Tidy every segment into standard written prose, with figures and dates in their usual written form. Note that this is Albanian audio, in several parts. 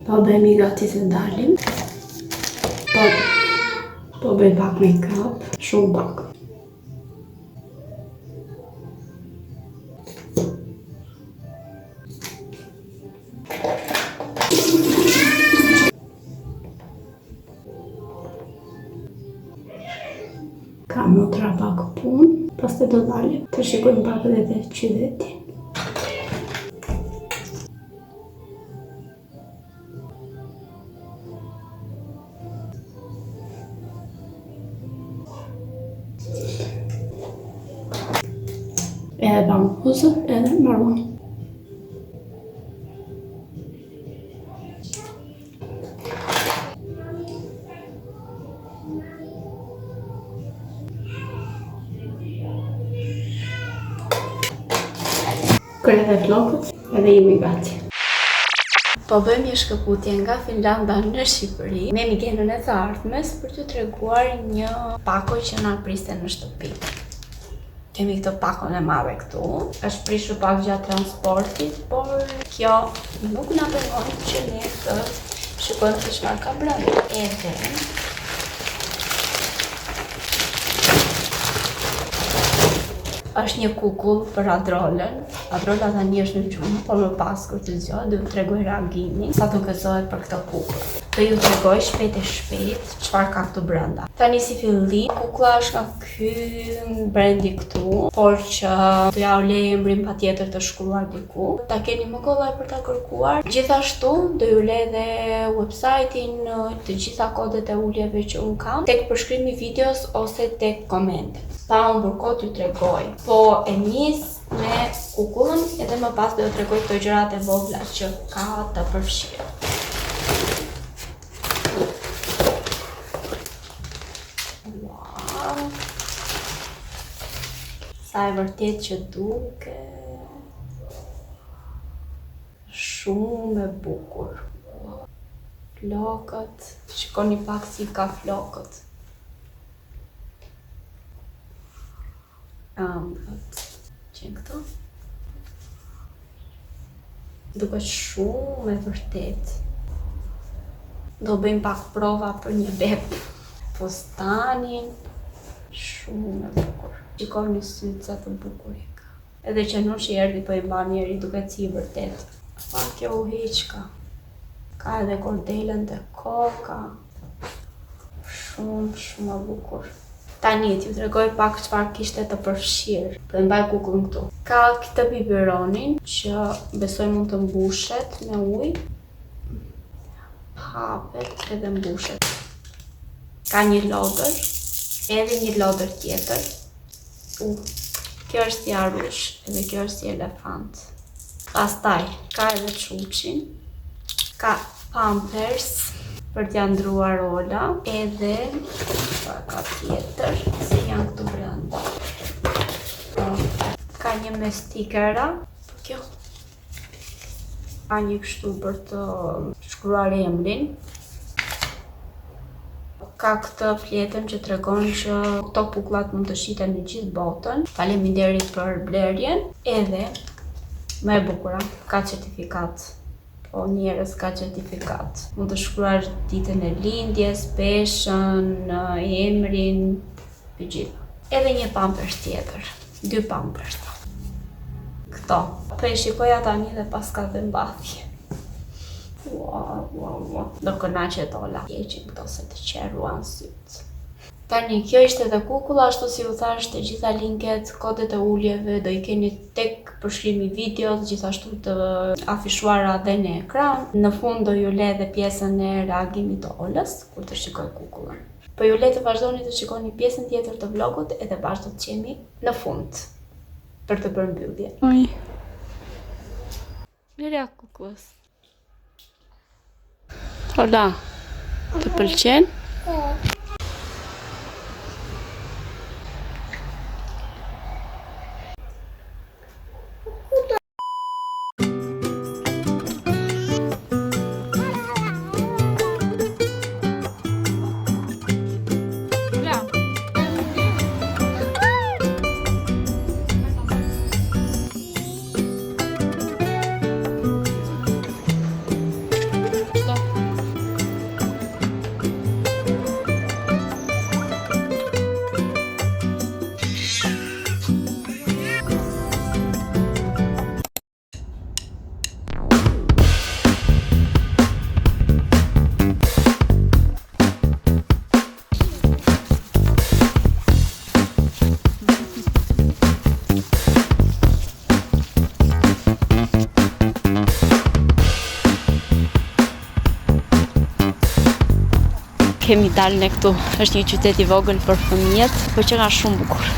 Po bëjmë gati të dalim. Po bëjmë pak make-up, shumë pak. Kam otra pak punë, pastaj do dalim të shikojmë pak edhe të qytetin. Edhe bambuzë, edhe marroni. Kërë dhe flokët, edhe jemi gati. Po bëjmë një shkëputje nga Finlanda në Shqipëri me miqenën e të ardhmes për t'ju treguar një pako që na priste në shtëpi. Kemi këtë pakon e madhe këtu. Është prishur pak gjatë transportit, por kjo nuk na pengon që ne të shikojmë se çfarë ka brenda. Edhe është një kukull për Adrolën. Adrola tani është në gjumë, por më pas kur të zgjohet do t'ju tregoj reagimin sa do gëzohet për këtë kukull. Do ju tregoj shpejt e shpejt çfarë ka këtu brenda. Tani si fillim, kukulla është nga ky brendi këtu, por që do ja u lej emrin patjetër të shkruar diku. Ta keni më kollaj për ta kërkuar. Gjithashtu do ju lej edhe website-in, të gjitha kodet e uljeve që un kam tek përshkrimi i videos ose tek komente. Pa humbur kohë t'ju tregoj. Po e nis me kukullën edhe më pas do t'ju tregoj këto gjërat e vogla që ka të përfshirë. Wow. Sa e vërtet që duke. Shumë e bukur. Flokët, shikoni pak si ka flokët. Qenë këto. Duket shumë e vërtet. Do bëjmë pak prova për një beb. Fustanin. Shumë e bukur. Shikoni sytë sa të bukur e ka. Edhe që nuk që erdhi po i mban njeri duket si i vërtet. Pa kjo u hiqka. Ka edhe kordelën të koka. Shumë e bukur. Tani t'ju tregoj pak çfarë kishte të përfshirë. Do mbaj kukullën këtu. Ka këtë biberonin që besoj mund të mbushet me ujë. Hapet edhe mbushet. Ka një lodër, edhe një lodër tjetër. Kjo është si arush, edhe kjo është si elefant. Pastaj ka edhe çuçin. Ka pampers për t'ja ndruar Ola, edhe ka tjetër, se janë këtu brenda. Ka një me stikera, kjo. Ka një kështu për të shkruar emrin. Ka këtë fletën që tregon që këto pukullat mund të shiten në gjithë botën. Faleminderit për blerjen, edhe më e bukura, ka certifikat. Po njerëz ka certifikat. Mund të shkruar ditën e lindjes, peshën, emrin, të gjitha. Edhe një pampers tjetër, 2 pampers. Këto. Po e shikoja tani dhe pas ka dhe mbathje. Wow. Do kënaqet Ola. Heqin këto se të qerruan syt. Tani, kjo ishte edhe kukulla, ashtu si u thash, të gjitha linket, kodet e uljeve do i keni tek përshkrimi i videos, gjithashtu të afishuara dhe në ekran. Në fund do ju le edhe pjesën e reagimit të Olës, kur të shikoj kukullën. Po ju le të vazhdoni të shikoni pjesën tjetër të vlogut edhe bashkë do të qemi në fund për të bërë mbyllje. Oj. Mirja kukullës. Ola, të pëlqen? kemi dalë ne këtu. Është një qytet I vogël për fëmijët, por që ka shumë bukur.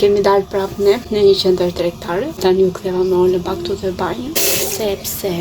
Kemi dalë prapë ne në një qendër tregtare. Tani u ktheva me Olën pak këtu te banjë, sepse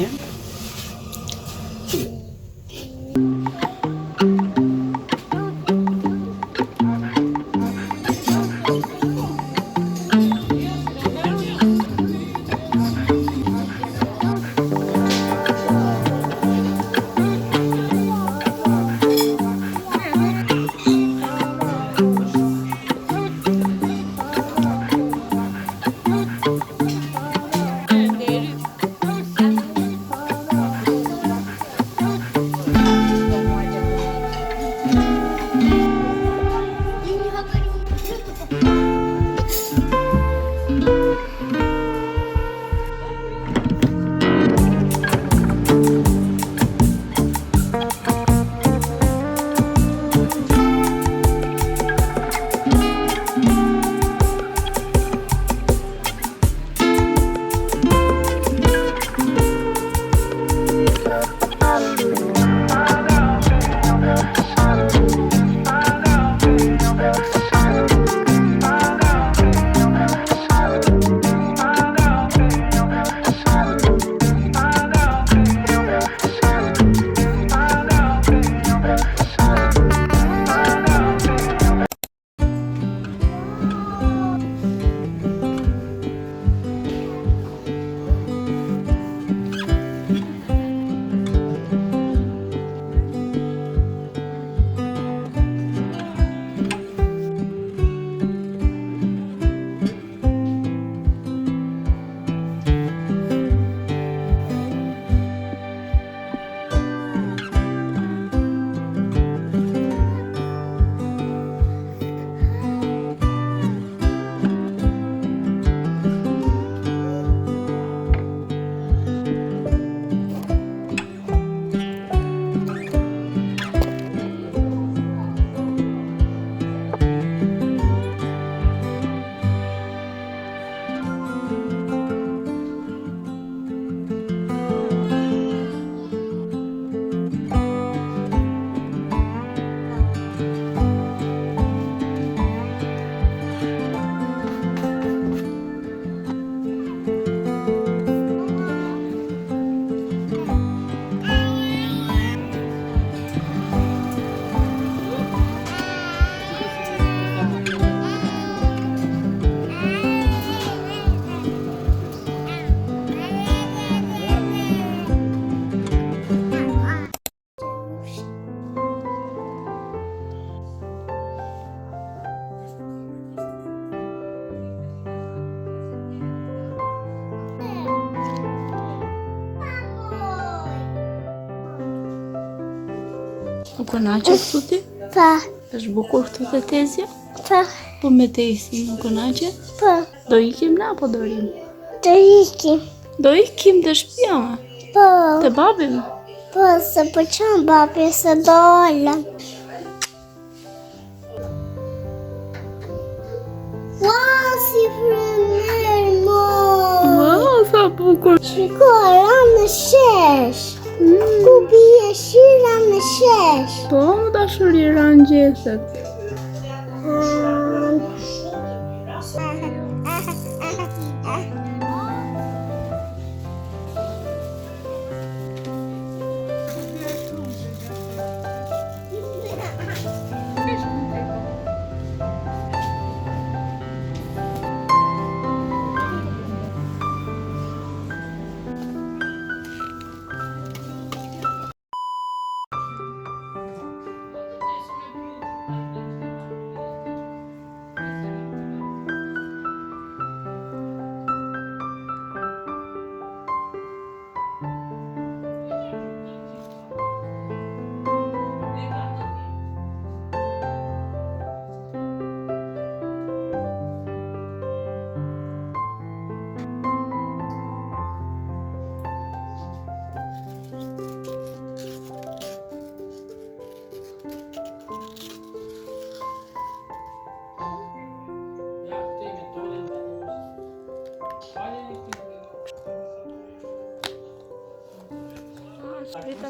U kënaqe këtu ti? Pa, Është bukur këtu te Tezja? pa, Po me Tezin u kënaqe? pa, Do ikim na apo do rim? të ikim. Do ikim te shtëpia me, Po, te babi me. po, se po qënë babi se dollën. Wow, si fremer, mo. Wow, sa bukur. Shiko, ramë shesh. Ku bie shira me shesh. Po, më dashuri rangjeset.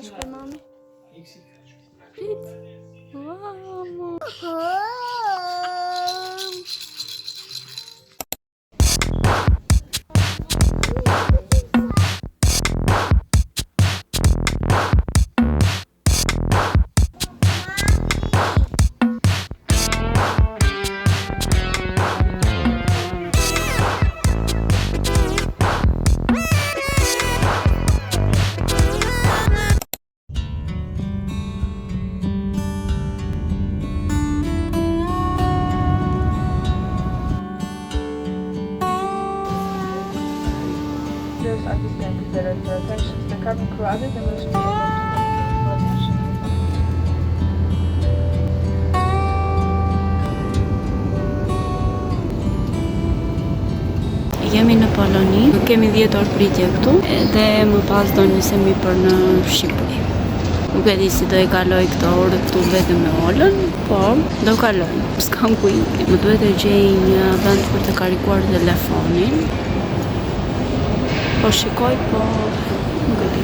shkoj mami? Prit. Wow. Asistente dyrektora taka wykłady, to już Jemi në Poloni, kemi 10 orë pritje këtu dhe më pas do nisemi për në Shqipëri. Nuk e di si do i kaloj këto orë këtu vetëm me Olën, por do kaloj. S'kam ku ikim. Më duhet të gjej një vend për të karikuar telefonin. Po shikoj, po nuk e di.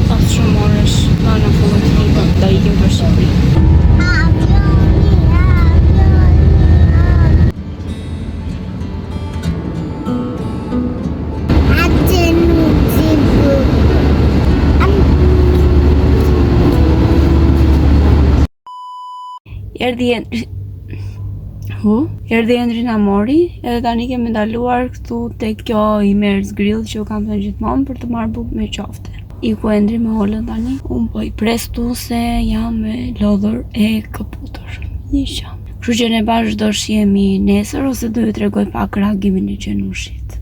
Pas shumë orësh, plana politika da ikim për Shqipëri. Erdhi Endri na mori, edhe tani kemi ndaluar këtu te kjo Imer's Grill që u kam thënë gjithmonë për të marrë bukë me qofte. Iku Endri me Olën tani, unë po i pres tu se jam me lodhur e këputur. Nisha. Kështu që ne bashkë do shihemi nesër ose do ju tregoj pak reagimin e Gjenushit.